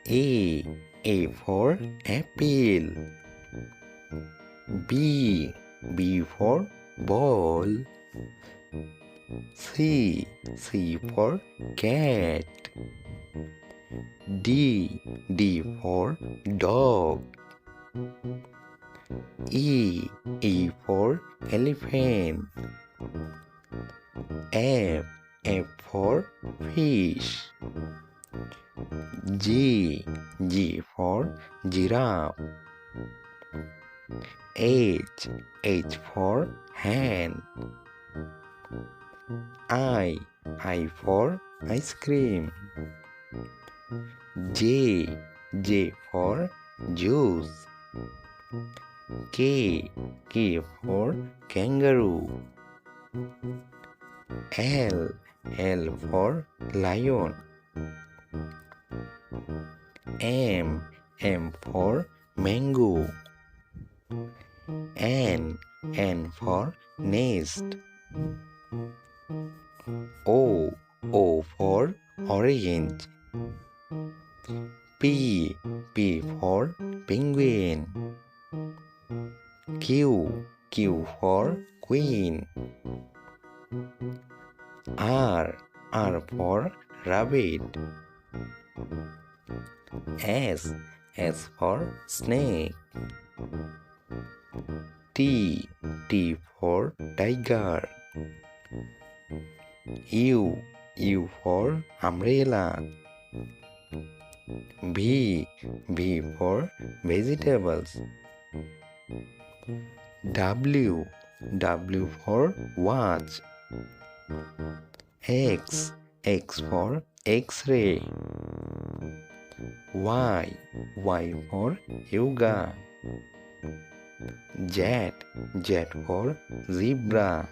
A for apple. B for ball. C for cat. D for dog. E for elephant. F for fish. G for giraffe. H for hand. I for ice cream. J for juice. K for kangaroo. L for lion. M for mango. N for nest. O for orange. P for penguin. Q for queen. R for rabbit. S for snake. T for tiger. U for umbrella. V for vegetables. W for watch. X for X-ray. Y for yoga. Z for zebra.